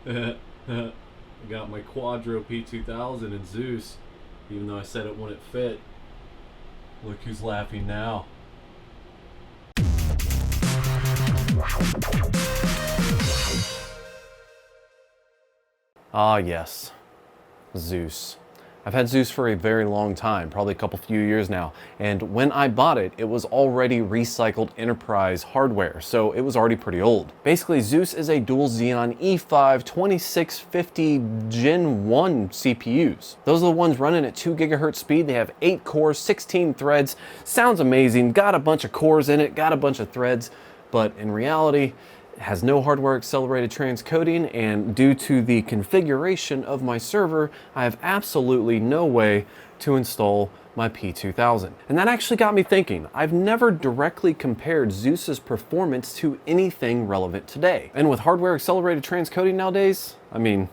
I got my Quadro P2000 in Zeus, even though I said it wouldn't fit. Look who's laughing now. Ah yes, Zeus. I've had Zeus for a very long time, probably a couple few years now, and when I bought it, it was already recycled enterprise hardware, so it was already pretty old. Basically, Zeus is a dual Xeon E5 2650 Gen 1 CPUs. Those are the ones running at 2 gigahertz speed. They have 8 cores, 16 threads. Sounds amazing, got a bunch of cores in it, got a bunch of threads, but in reality, it has no hardware accelerated transcoding, and due to the configuration of my server, I have absolutely no way to install my P2000. And that actually got me thinking. I've never directly compared Zeus's performance to anything relevant today. And with hardware accelerated transcoding nowadays, I mean,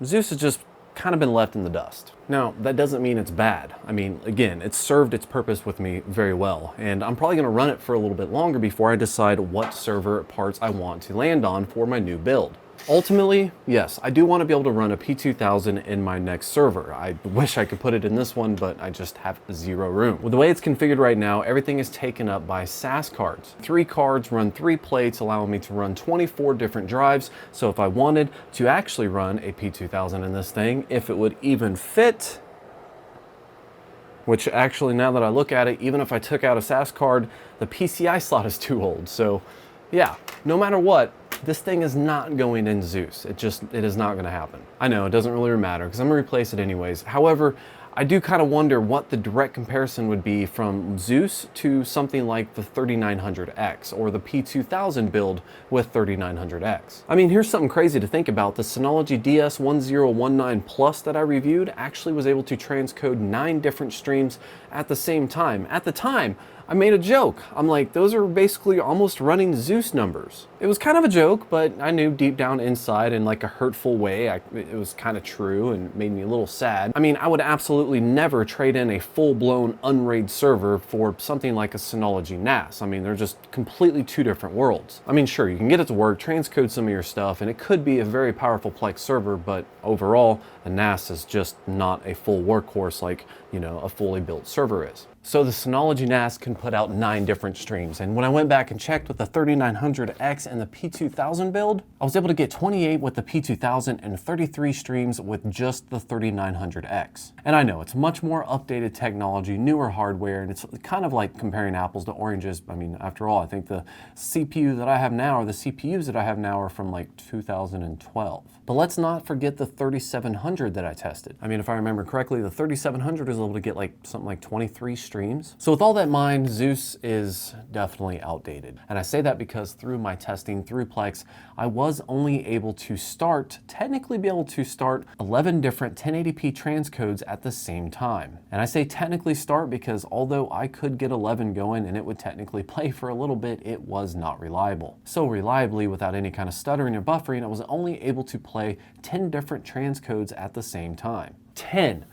Zeus has just kind of been left in the dust. Now, that doesn't mean it's bad. I mean, again, it's served its purpose with me very well, and I'm probably gonna run it for a little bit longer before I decide what server parts I want to land on for my new build. Ultimately, yes, I do want to be able to run a P2000 in my next server. I wish I could put it in this one, but I just have zero room. With the way it's configured right now, everything is taken up by SAS cards. 3 cards run 3 plates, allowing me to run 24 different drives. So if I wanted to actually run a P2000 in this thing, if it would even fit, which actually now that I look at it, even if I took out a SAS card, the PCI slot is too old. So yeah, no matter what, this thing is not going in Zeus. It is not gonna happen. I know, it doesn't really matter because I'm gonna replace it anyways. However, I do kind of wonder what the direct comparison would be from Zeus to something like the 3900X or the P2000 build with 3900X. I mean, here's something crazy to think about. The Synology DS1019 Plus that I reviewed actually was able to transcode 9 different streams at the same time. At the time, I made a joke. I'm like, those are basically almost running Zeus numbers. It was kind of a joke, but I knew deep down inside in like a hurtful way, it was kind of true and made me a little sad. I mean, I would absolutely never trade in a full-blown unraid server for something like a Synology NAS. I mean, they're just completely 2 different worlds. I mean, sure, you can get it to work, transcode some of your stuff, and it could be a very powerful Plex server, but overall, a NAS is just not a full workhorse like, you know, a fully built server is. So the Synology NAS can put out 9 different streams. And when I went back and checked with the 3900X and the P2000 build, I was able to get 28 with the P2000 and 33 streams with just the 3900X. And I know it's much more updated technology, newer hardware, and it's kind of like comparing apples to oranges. I mean, after all, I think the CPU that I have now or the CPUs that I have now are from like 2012. But let's not forget the 3700 that I tested. I mean, if I remember correctly, the 3700 is able to get like something like 23 streams. So with all that in mind, Zeus is definitely outdated. And I say that because through my testing through Plex, I was only able to technically be able to start 11 different 1080p transcodes at the same time. And I say technically start because although I could get 11 going and it would technically play for a little bit, it was not reliable. So reliably, without any kind of stuttering or buffering, I was only able to play 10 different transcodes at the same time. 10.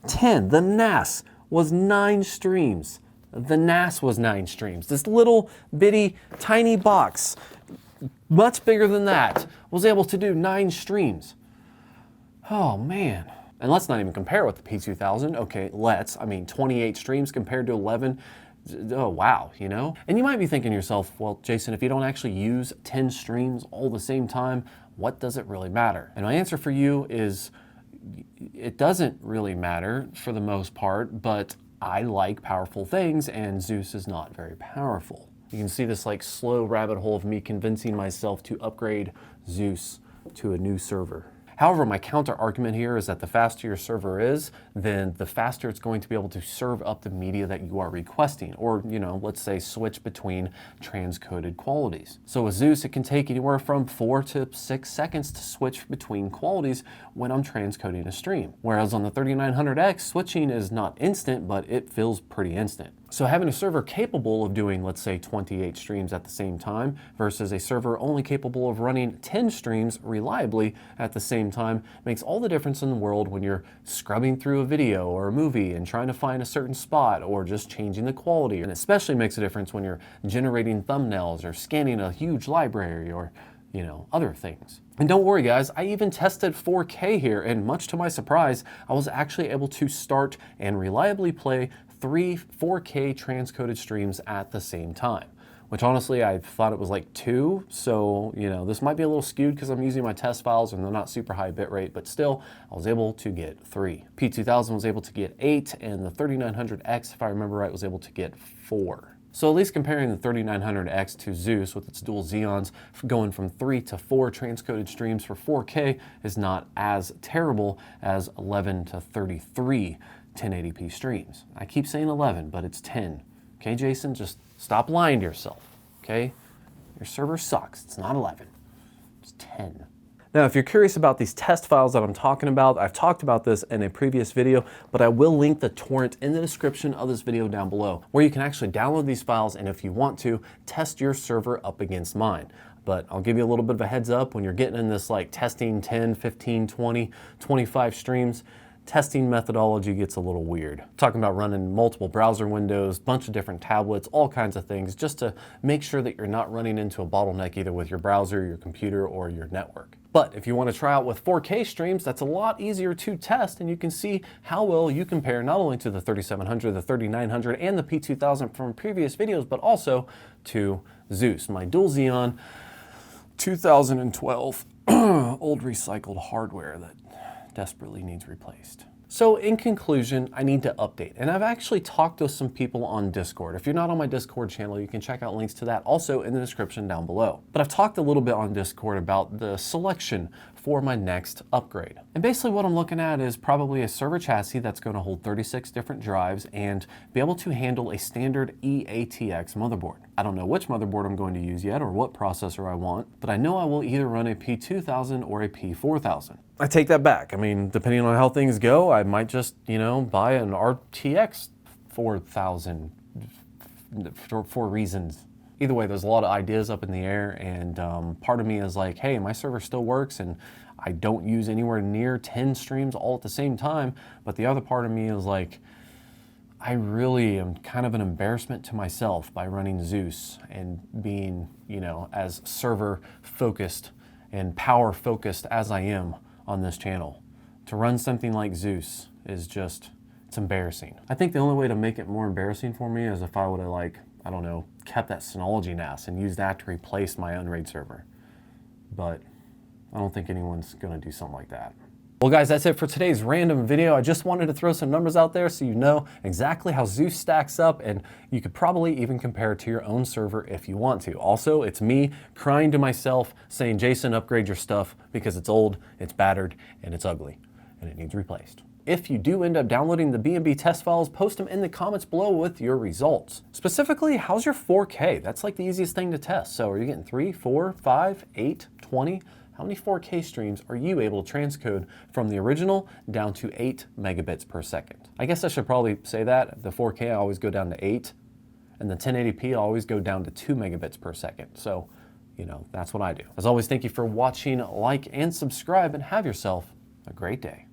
The NAS was 9 streams. The NAS was 9 streams. This little bitty tiny box, much bigger than that, was able to do 9 streams. Oh man. And let's not even compare with the P2000. Okay, I mean, 28 streams compared to 11. Oh wow, you know? And you might be thinking to yourself, well, Jason, if you don't actually use 10 streams all the same time, what does it really matter? And my answer for you is, it doesn't really matter for the most part, but I like powerful things and Zeus is not very powerful. You can see this like slow rabbit hole of me convincing myself to upgrade Zeus to a new server. However, my counter argument here is that the faster your server is, then the faster it's going to be able to serve up the media that you are requesting, or, you know, let's say switch between transcoded qualities. So with Zeus, it can take anywhere from 4 to 6 seconds to switch between qualities when I'm transcoding a stream. Whereas on the 3900X, switching is not instant, but it feels pretty instant. So having a server capable of doing, let's say, 28 streams at the same time versus a server only capable of running 10 streams reliably at the same time makes all the difference in the world when you're scrubbing through a video or a movie and trying to find a certain spot or just changing the quality. And especially makes a difference when you're generating thumbnails or scanning a huge library or you know, other things. And don't worry guys, I even tested 4K here, and much to my surprise, I was actually able to start and reliably play 3 4K transcoded streams at the same time. Which honestly, I thought it was like 2, so you know, this might be a little skewed because I'm using my test files and they're not super high bitrate, but still, I was able to get 3. P2000 was able to get 8, and the 3900X, if I remember right, was able to get 4. So at least comparing the 3900X to Zeus with its dual Xeons, going from 3 to 4 transcoded streams for 4K is not as terrible as 11 to 33 1080p streams. I keep saying 11, but it's 10. Okay, Jason, just stop lying to yourself, okay? Your server sucks. It's not 11, it's 10. Now, if you're curious about these test files that I'm talking about, I've talked about this in a previous video, but I will link the torrent in the description of this video down below, where you can actually download these files and if you want to, test your server up against mine. But I'll give you a little bit of a heads up when you're getting in this like testing 10, 15, 20, 25 streams, testing methodology gets a little weird. Talking about running multiple browser windows, bunch of different tablets, all kinds of things, just to make sure that you're not running into a bottleneck either with your browser, your computer, or your network. But if you want to try out with 4K streams, that's a lot easier to test, and you can see how well you compare not only to the 3700, the 3900, and the P2000 from previous videos, but also to Zeus, my dual Xeon 2012 old recycled hardware that desperately needs replaced. So in conclusion, I need to update, and I've actually talked to some people on Discord. If you're not on my Discord channel, you can check out links to that also in the description down below. But I've talked a little bit on Discord about the selection for my next upgrade. And basically what I'm looking at is probably a server chassis that's going to hold 36 different drives and be able to handle a standard eATX motherboard. I don't know which motherboard I'm going to use yet or what processor I want, but I know I will either run a P2000 or a P4000. I take that back. I mean, depending on how things go, I might just, you know, buy an RTX 4000 for reasons. Either way, there's a lot of ideas up in the air, and part of me is like, hey, my server still works and I don't use anywhere near 10 streams all at the same time. But the other part of me is like, I really am kind of an embarrassment to myself by running Zeus and being, you know, as server focused and power focused as I am on this channel. To run something like Zeus is just, it's embarrassing. I think the only way to make it more embarrassing for me is if I would have, like, I don't know, kept that Synology NAS and used that to replace my Unraid server. But I don't think anyone's gonna do something like that. Well guys, that's it for today's random video. I just wanted to throw some numbers out there so you know exactly how Zeus stacks up, and you could probably even compare it to your own server if you want to. Also, it's me crying to myself saying, Jason, upgrade your stuff because it's old, it's battered, and it's ugly, and it needs replaced. If you do end up downloading the B&B test files, post them in the comments below with your results. Specifically, how's your 4K? That's like the easiest thing to test. So are you getting 3, 4, 5, 8, 20? How many 4K streams are you able to transcode from the original down to 8 megabits per second? I guess I should probably say that. The 4K I always go down to 8, and the 1080p I always go down to 2 megabits per second. So, you know, that's what I do. As always, thank you for watching, like, and subscribe, and have yourself a great day.